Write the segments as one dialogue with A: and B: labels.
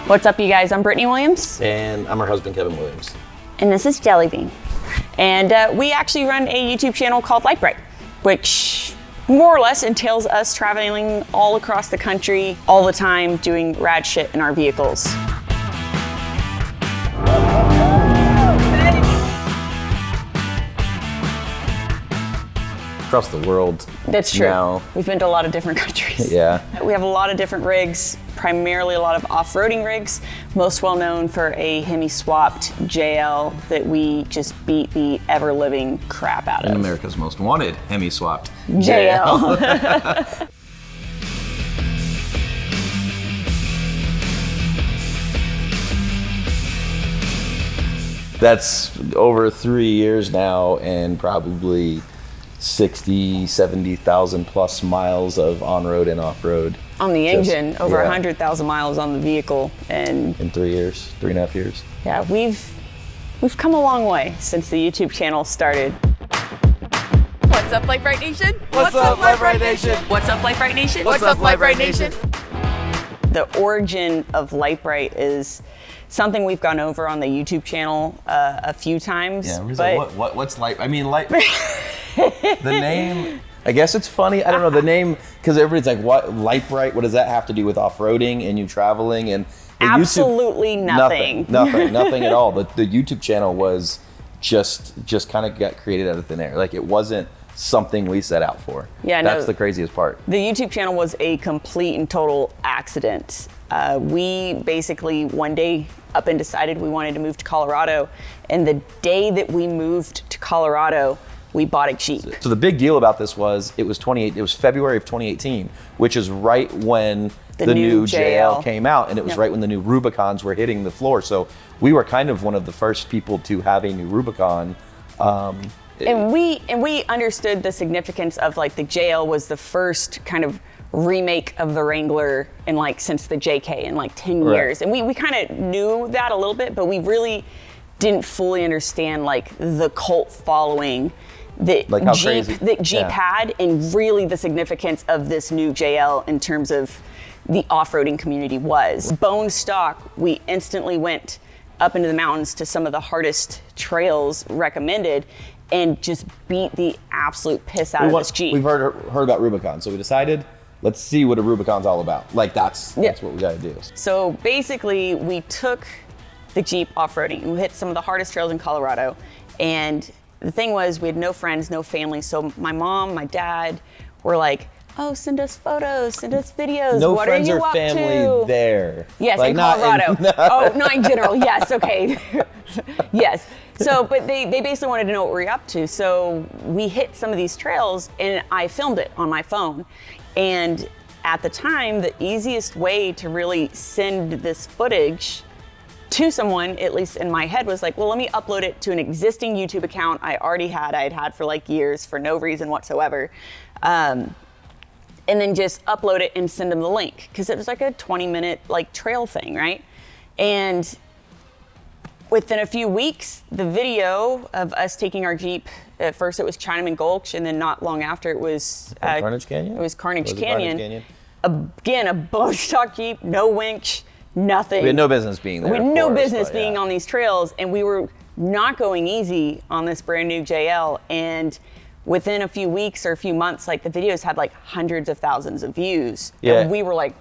A: What's up, you guys? I'm Brittany Williams.
B: And I'm her husband, Kevin Williams.
A: And this is Jellybean. And we actually run a YouTube channel called Lite Brite, which more or less entails us traveling all across the country all the time, doing rad shit in our vehicles.
B: Across the world.
A: That's true.
B: Now.
A: We've been to a lot of different countries.
B: Yeah.
A: We have a lot of different rigs, primarily a lot of off-roading rigs, most well known for a Hemi swapped JL that we just beat the ever-living crap out of.
B: And America's most wanted Hemi swapped
A: JL.
B: That's over 3 years now and probably 60, 70,000 plus miles of on-road and off-road.
A: On the engine, over 100,000 miles on the vehicle. And
B: in 3 years, 3.5 years.
A: Yeah, we've come a long way since the YouTube channel started.
C: What's up, Lite Brite Nation?
B: What's up, Lite Brite Nation?
C: What's up, Lite Brite Nation?
B: What's up, Lite Brite Nation?
A: The origin of Lite Brite is something we've gone over on the YouTube channel a few times.
B: Yeah,
A: but
B: what's Lite? I mean, Lite. The name. I guess it's funny. I don't know the name because everybody's like, "What Lite Brite? What does that have to do with off-roading and you traveling?" And
A: absolutely
B: YouTube, nothing at all. The YouTube channel was just kind of got created out of thin air. Like it wasn't something we set out for.
A: Yeah,
B: that's the craziest part.
A: The YouTube channel was a complete and total accident. We basically one day up and decided we wanted to move to Colorado, and the day that we moved to Colorado, we bought a Jeep.
B: So the big deal about this was it was February of 2018, which is right when the new JL came out, and it was right when the new Rubicons were hitting the floor. So we were kind of one of the first people to have a new Rubicon.
A: And we understood the significance of like the JL was the first kind of remake of the Wrangler in like since the JK in like 10 years. And we kind of knew that a little bit, but we really didn't fully understand like the cult following that Jeep had, and really the significance of this new JL in terms of the off-roading community was. Bone stock, we instantly went up into the mountains to some of the hardest trails recommended and just beat the absolute piss out of this Jeep.
B: We've heard about Rubicon, so we decided, let's see what a Rubicon's all about. Like that's what we gotta do.
A: So basically we took the Jeep off-roading and we hit some of the hardest trails in Colorado. And the thing was, we had no friends, no family. So my mom, my dad were like, oh, send us photos, send us videos.
B: No
A: what
B: friends
A: are you
B: or
A: up
B: family
A: to?
B: there.
A: Yes, like in Colorado. Oh, not in general. Yes, okay. Yes. So, but they basically wanted to know what we were up to. So we hit some of these trails and I filmed it on my phone. And at the time, the easiest way to really send this footage to someone, at least in my head, was like, well, let me upload it to an existing YouTube account I had had for like years for no reason whatsoever. And then just upload it and send them the link. Cause it was like a 20-minute like trail thing, right? And within a few weeks, the video of us taking our Jeep, at first it was Chinaman Gulch, and then not long after it was
B: Carnage Canyon?
A: It was Carnage Canyon. Again, a bone stock Jeep, no winch, nothing.
B: We had no business being there.
A: We had no business being on these trails, and we were not going easy on this brand new JL. And within a few weeks or a few months, like the videos had like hundreds of thousands of views.
B: Yeah.
A: And we were like,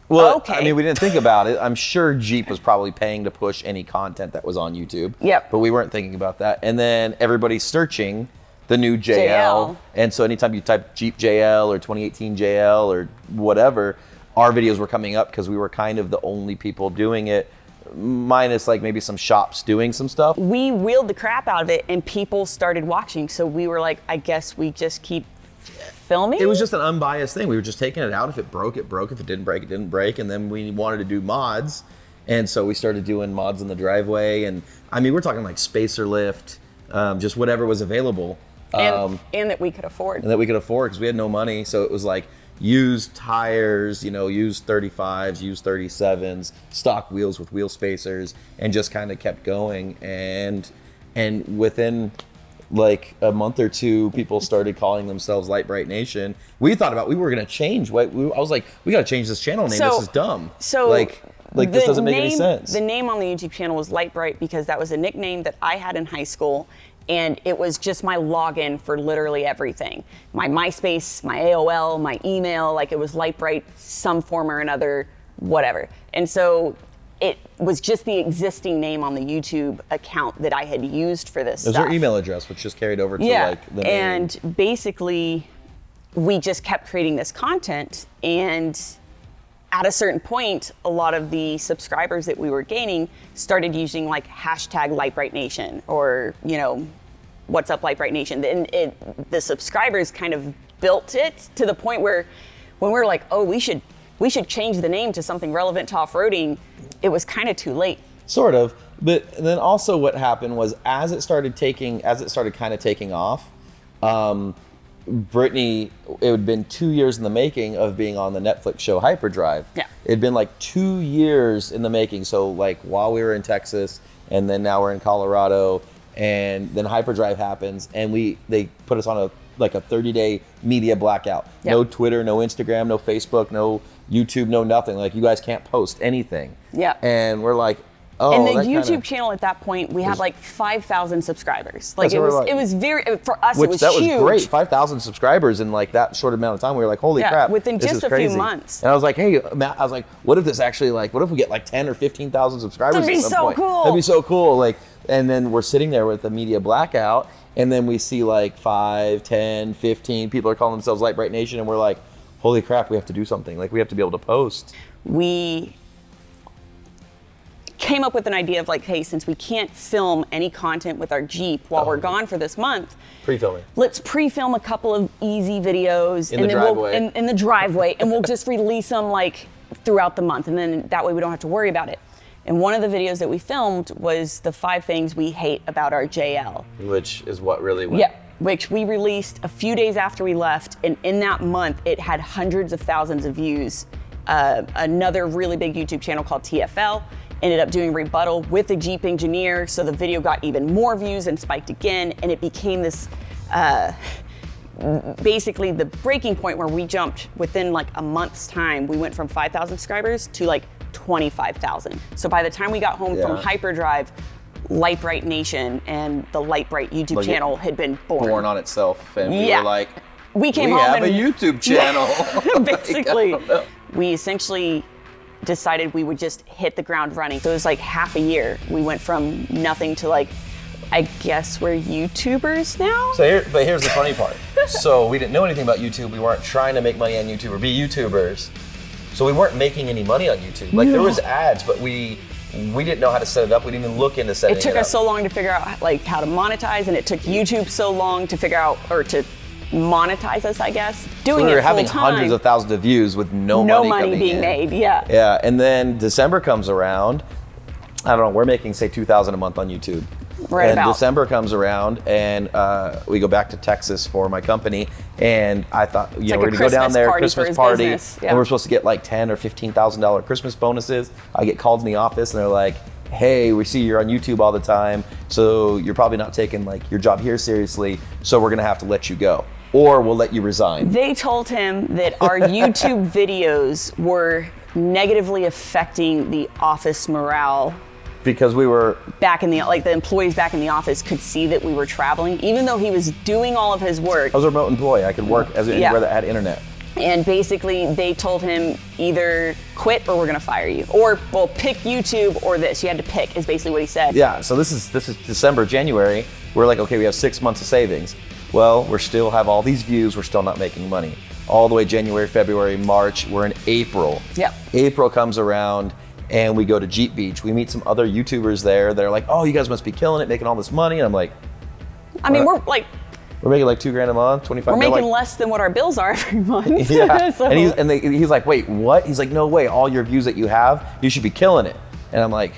B: well,
A: okay.
B: I mean, we didn't think about it. I'm sure Jeep was probably paying to push any content that was on YouTube.
A: Yep.
B: But we weren't thinking about that. And then everybody's searching the new JL. And so anytime you type Jeep JL or 2018 JL or whatever, our videos were coming up because we were kind of the only people doing it, minus like maybe some shops doing some stuff.
A: We wheeled the crap out of it and people started watching. So we were like, I guess we just keep filming?
B: It was just an unbiased thing. We were just taking it out. If it broke, it broke. If it didn't break, it didn't break. And then we wanted to do mods. And so we started doing mods in the driveway. And I mean, we're talking like spacer lift, just whatever was available.
A: And that we could afford.
B: And that we could afford because we had no money. So it was like used tires, used 35s, used 37s, stock wheels with wheel spacers, and just kind of kept going. And within like a month or two, people started calling themselves Lite Brite Nation. We thought about we were going to change. I was like, we got to change this channel name. This is dumb.
A: So
B: like Like, this doesn't make any sense.
A: The name on the YouTube channel was Lite Brite because that was a nickname that I had in high school, and it was just my login for literally everything. My MySpace, my AOL, my email, like it was Lite Brite, some form or another, whatever. And so it was just the existing name on the YouTube account that I had used for this
B: It was
A: stuff.
B: our email address, which just carried over to like the name.
A: And basically we just kept creating this content, and at a certain point, a lot of the subscribers that we were gaining started using like hashtag Lite Brite Nation, or, you know, what's up Lite Brite Nation. And the subscribers kind of built it to the point where when we were like, oh, we should change the name to something relevant to off-roading, it was kind of too late.
B: Sort of. But then also what happened was as it started kind of taking off, Brittany, it had been 2 years in the making of being on the Netflix show Hyperdrive.
A: Yeah.
B: It had been like 2 years in the making. So like while we were in Texas, and then now we're in Colorado, and then Hyperdrive happens, and they put us on a 30-day media blackout.
A: Yep.
B: No Twitter, no Instagram, no Facebook, no YouTube, no nothing. Like, you guys can't post anything.
A: Yeah.
B: And we're like, oh,
A: And the
B: that
A: YouTube
B: kinda,
A: channel at that point, we had like 5,000 subscribers. Like
B: That's what we're like-
A: it was very, for us, it
B: which
A: was
B: that
A: huge.
B: was great. 5,000 subscribers in like that short amount of time. We were like, holy
A: Yeah,
B: crap.
A: within
B: this
A: just
B: is
A: a few
B: crazy.
A: months.
B: And I was like, hey, Matt, what if this actually what if we get like 10 or 15,000 subscribers
A: That'd be
B: at some
A: so
B: point?
A: cool.
B: That'd be so cool. Like, and then we're sitting there with the media blackout, and then we see like 5, 10, 15 people are calling themselves Lite Brite Nation, and we're like, holy crap, we have to do something. Like, we have to be able to post.
A: We came up with an idea of like, hey, since we can't film any content with our Jeep while we're gone for this month,
B: Pre-filming.
A: let's pre-film a couple of easy videos
B: In the driveway.
A: in the driveway, and we'll just release them like throughout the month, and then that way we don't have to worry about it. And one of the videos that we filmed was the 5 things we hate about our JL.
B: Which is what really went.
A: Yeah, which we released a few days after we left, and in that month it had hundreds of thousands of views. Another really big YouTube channel called TFL ended up doing rebuttal with a Jeep engineer, so the video got even more views and spiked again, and it became this basically the breaking point where we jumped within like a month's time. We went from 5,000 subscribers to like 25,000. So by the time we got home from
B: Yeah.
A: Hyperdrive, Lite Brite Nation and the Lite Brite YouTube
B: Like,
A: channel had been
B: Born on itself. And we
A: Yeah.
B: were like,
A: we came
B: we
A: home
B: have
A: and
B: a YouTube channel.
A: basically,
B: Like, I don't know.
A: we essentially decided we would just hit the ground running. So it was like half a year. We went from nothing to like, I guess we're YouTubers now?
B: But here's the funny part. So we didn't know anything about YouTube. We weren't trying to make money on YouTube or be YouTubers. So we weren't making any money on YouTube. Like, there was ads, but we didn't know how to set it up. We didn't even look into setting
A: It
B: it
A: took
B: up.
A: us so long to figure out like how to monetize, and it took YouTube so long to figure out, or to monetize us, I guess. Doing
B: we were
A: it
B: having
A: full-time,
B: hundreds of thousands of views with no
A: money
B: coming
A: being
B: in.
A: made. Yeah.
B: Yeah, and then December comes around. I don't know, we're making say $2,000 a month on YouTube.
A: Right
B: and
A: about.
B: December comes around, and we go back to Texas for my company, and I thought,
A: like
B: we're
A: a
B: gonna go down
A: Christmas
B: there,
A: party for
B: Christmas
A: his
B: party,
A: business. Yeah.
B: and we're supposed to get like $10,000 or $15,000 Christmas bonuses. I get called in the office, and they're like, hey, we see you're on YouTube all the time, so you're probably not taking like your job here seriously, so we're gonna have to let you go, or we'll let you resign.
A: They told him that our YouTube videos were negatively affecting the office morale.
B: Because we were
A: Back in the employees back in the office could see that we were traveling, even though he was doing all of his work.
B: I was a remote employee. I could work as anywhere that had internet.
A: And basically, they told him either quit or we're gonna fire you, or well, pick YouTube or this. You had to pick, is basically what he said.
B: Yeah. So this is December, January. We're like, okay, we have 6 months of savings. Well, we still have all these views. We're still not making money. All the way January, February, March. We're in April.
A: Yep.
B: April comes around, and we go to Jeep Beach. We meet some other YouTubers there. They're like, oh, you guys must be killing it, making all this money. And I'm like,
A: I mean,
B: What?
A: we're
B: we're making like $2,000 a month, 25.
A: making
B: like,
A: less than what our bills are every month.
B: Yeah.
A: So-
B: And he's like, wait, what? He's like, no way. All your views that you have, you should be killing it. And I'm like,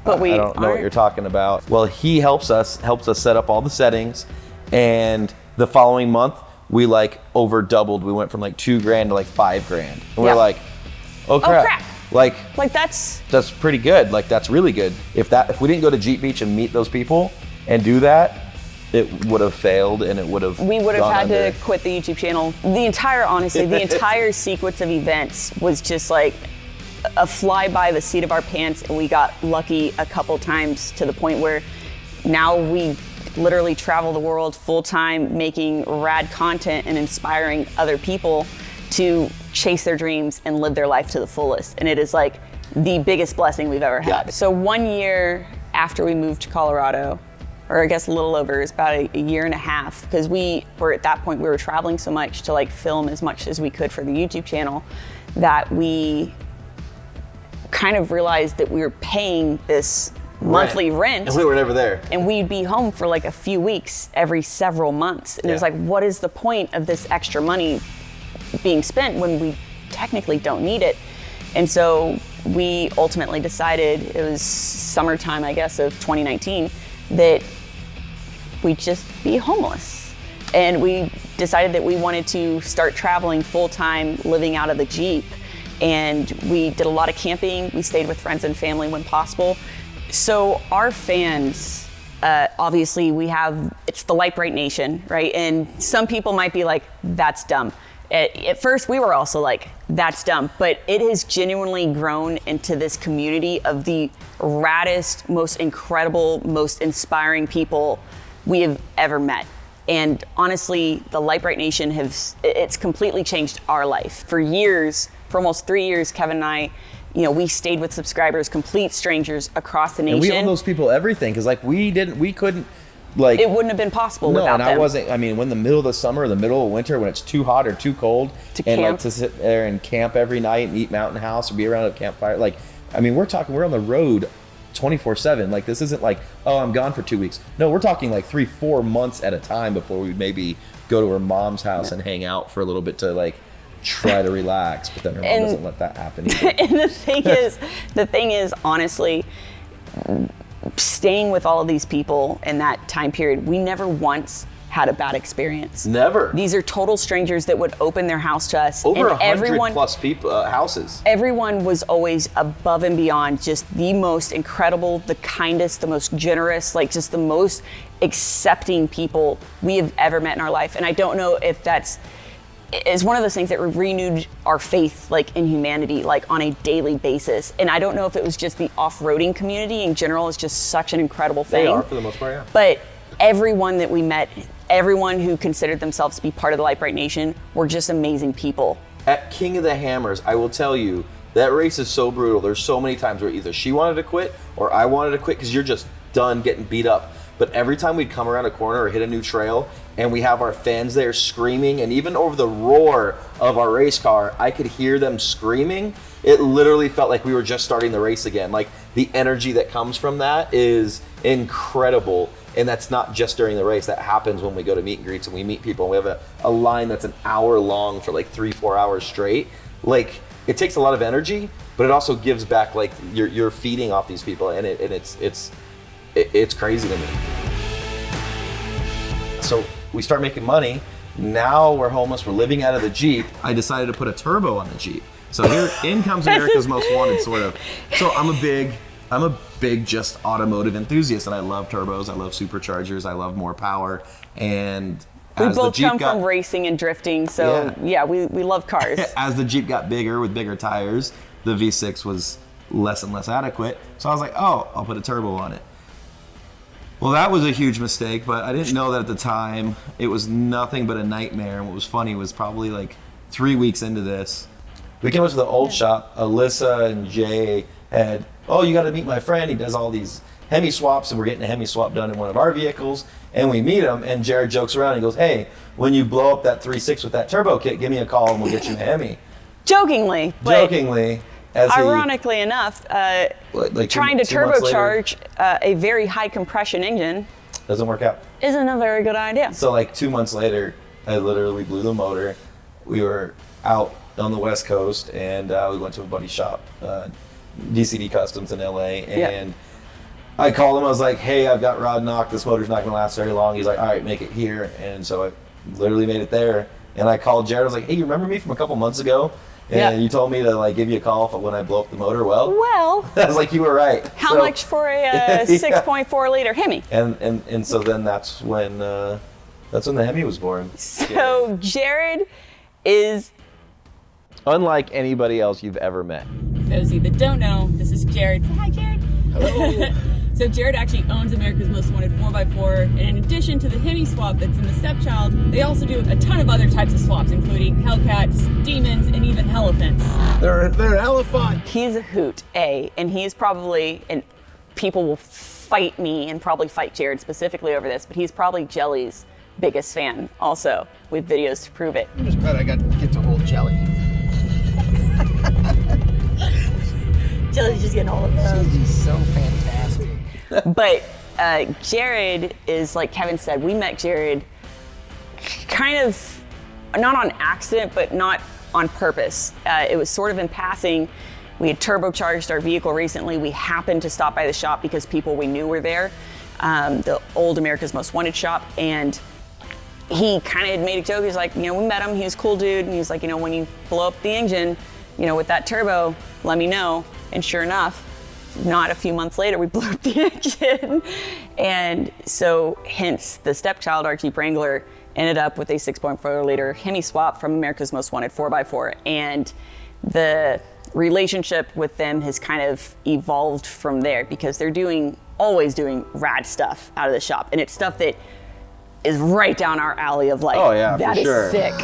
A: But we
B: I don't know what
A: aren't.
B: you're talking about. Well, he helps us set up all the settings, and the following month we like over doubled. We went from like $2,000 to like $5,000, and
A: Yeah.
B: we're like, oh crap.
A: crap.
B: Like
A: that's
B: that's pretty good. Like, that's really good. If we didn't go to Jeep Beach and meet those people and do that, it would have failed, and it would have
A: we would have
B: gone
A: had
B: under.
A: to quit the YouTube channel. The entire sequence of events was just like, a fly by the seat of our pants, and we got lucky a couple times to the point where now we literally travel the world full time, making rad content and inspiring other people to chase their dreams and live their life to the fullest. And it is like the biggest blessing we've ever had.
B: Yeah.
A: So 1 year after we moved to Colorado, or I guess a little over, it's about a year and a half, because we were at that point, we were traveling so much to like film as much as we could for the YouTube channel, that we kind of realized that we were paying this monthly rent.
B: And we were never there.
A: And we'd be home for like a few weeks every several months. And it was like, what is the point of this extra money being spent when we technically don't need it? And so we ultimately decided, it was summertime, I guess, of 2019, that we'd just be homeless. And we decided that we wanted to start traveling full time, living out of the Jeep. And we did a lot of camping. We stayed with friends and family when possible. So our fans, obviously it's the Lite Brite Nation, right? And some people might be like, that's dumb. At first we were also like, that's dumb, but it has genuinely grown into this community of the raddest, most incredible, most inspiring people we have ever met. And honestly, the Lite Brite Nation it's completely changed our life. For years, for almost 3 years, Kevin and I, we stayed with subscribers, complete strangers across the nation.
B: And we owe those people everything, because like we couldn't, like,
A: it wouldn't have been possible without them.
B: No, and I wasn't, when the middle of the summer or the middle of winter, when it's too hot or too cold, and like to sit there and camp every night and eat Mountain House or be around a campfire, like, we're on the road 24/7. Like, this isn't like, oh, I'm gone for 2 weeks. No, we're talking like 3-4 months at a time before we maybe go to her mom's house and hang out for a little bit to like try to relax, but then her mom doesn't let that happen either.
A: And the thing is, honestly, staying with all of these people in that time period, we never once had a bad experience.
B: Never.
A: These are total strangers that would open their house to us.
B: Over
A: and
B: 100 plus people, houses.
A: Everyone was always above and beyond, just the most incredible, the kindest, the most generous, like just the most accepting people we have ever met in our life. And I don't know if it's one of those things that renewed our faith, like in humanity, like on a daily basis. And I don't know if it was just the off-roading community in general is just such an incredible thing.
B: They are for the most part, yeah.
A: But everyone that we met, everyone who considered themselves to be part of the Lite Brite Nation, were just amazing people.
B: At King of the Hammers, I will tell you, that race is so brutal. There's so many times where either she wanted to quit or I wanted to quit, because you're just done getting beat up. But every time we'd come around a corner or hit a new trail and we have our fans there screaming, and even over the roar of our race car, I could hear them screaming. It literally felt like we were just starting the race again. Like, the energy that comes from that is incredible. And that's not just during the race. That happens when we go to meet and greets and we meet people. And we have a line that's an hour long for like 3-4 hours straight. Like, it takes a lot of energy, but it also gives back. Like, you're feeding off these people, and it's crazy to me. So we start making money. Now we're homeless. We're living out of the Jeep. I decided to put a turbo on the Jeep. So here in comes America's Most Wanted, sort of. So I'm a big just automotive enthusiast, and I love turbos. I love superchargers. I love more power. And
A: we both come from racing and drifting, so yeah, we love cars.
B: As the Jeep got bigger with bigger tires, the V6 was less and less adequate. So I was like, oh, I'll put a turbo on it. Well, that was a huge mistake, but I didn't know that at the time. It was nothing but a nightmare. And what was funny was probably like 3 weeks into this, we came up to the old shop. Alyssa and Jay had, oh, you got to meet my friend. He does all these Hemi swaps, and we're getting a Hemi swap done in one of our vehicles. And we meet him, and Jared jokes around. He goes, hey, when you blow up that 3.6 with that turbo kit, give me a call and we'll get you a Hemi.
A: Jokingly. Ironically enough, trying to turbocharge a very high compression engine
B: doesn't work out.
A: Isn't a very good idea.
B: So like 2 months later, I literally blew the motor. We were out on the West Coast, and we went to a buddy's shop, DCD Customs in LA, and I called him. I was like, hey, I've got rod knock. This motor's not going to last very long. He's like, all right, make it here. And so I literally made it there. And I called Jared. I was like, hey, you remember me from a couple months ago? And you told me to like give you a call when I blow up the motor. Well, I was like, you were right.
A: How much for a 6.4 liter Hemi?
B: And so then that's when the Hemi was born.
A: So Jared is
B: unlike anybody else you've ever met.
C: For those of you that don't know, this is Jared. Say hi, Jared.
B: Hello.
C: So Jared actually owns America's Most Wanted 4x4, and in addition to the Hemi swap that's in the stepchild, they also do a ton of other types of swaps, including Hellcats, demons, and even elephants.
D: They're elephant.
A: He's a hoot, and he's probably, and people will fight me and probably fight Jared specifically over this, but he's probably Jelly's biggest fan also, with videos to prove it.
D: I'm just glad I get to hold Jelly.
A: Jelly's just getting all of those.
D: She's so fantastic.
A: But Jared is, like Kevin said, we met Jared kind of not on accident, but not on purpose. It was sort of in passing. We had turbocharged our vehicle recently. We happened to stop by the shop because people we knew were there, the old America's Most Wanted shop, and he kind of had made a joke. He's like, we met him. He was a cool dude, and he's like, when you blow up the engine, with that turbo, let me know. And sure enough, not a few months later, we blew up the engine. And so hence the stepchild, our Jeep Wrangler, ended up with a 6.4 liter Hemi swap from America's Most Wanted 4x4. And the relationship with them has kind of evolved from there because they're always doing rad stuff out of the shop. And it's stuff that is right down our alley of like,
B: Oh, yeah,
A: that
B: for
A: is
B: sure.
A: sick.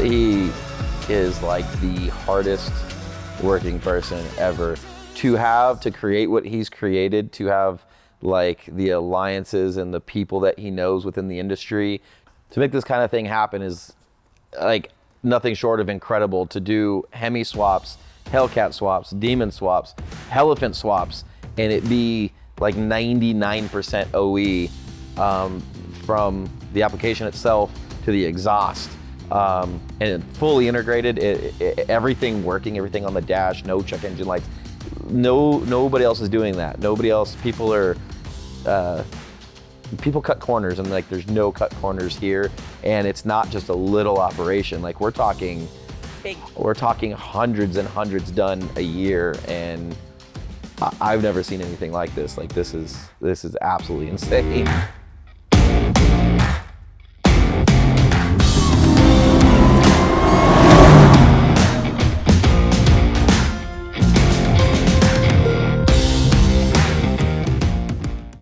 B: He is like the hardest working person ever to create what he's created, to have like the alliances and the people that he knows within the industry. To make this kind of thing happen is like nothing short of incredible. To do Hemi swaps, Hellcat swaps, demon swaps, elephant swaps, and it be like 99% OE from the application itself to the exhaust. And fully integrated, everything working, everything on the dash, no check engine lights. Nobody else is doing that. Nobody else. People cut corners, and like there's no cut corners here. And it's not just a little operation. Like we're talking hundreds and hundreds done a year, and I've never seen anything like this. Like this is absolutely insane.